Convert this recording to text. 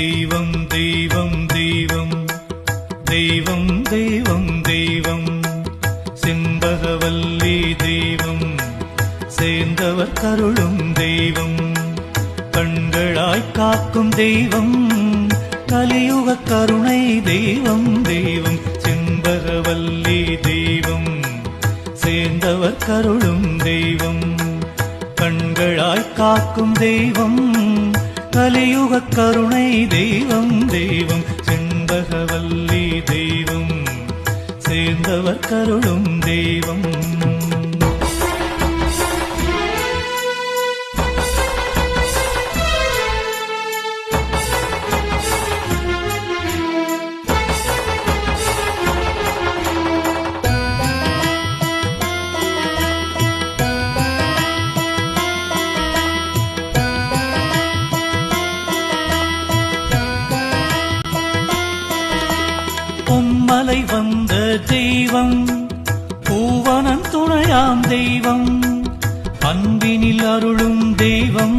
தெய்வம் தெய்வம் தெய்வம் தெய்வம் தெய்வம் தெய்வம் செண்பகவல்லி தெய்வம் சேர்ந்தவர் கருளும் தெய்வம் கண்களாய் காக்கும் தெய்வம் கலியுக கருணை தெய்வம் தெய்வம் செண்பகவல்லி தெய்வம் சேர்ந்தவர் கருளும் தெய்வம் கண்களாய் காக்கும் தெய்வம் கலியுக கருணை தெய்வம் தெய்வம் செண்பகவல்லி தெய்வம் சேர்ந்தவர் கருளும் தெய்வம் பொம்மலை வந்த தெய்வம் பூவனன் துணையாம் தெய்வம் அன்பினில் அருளும் தெய்வம்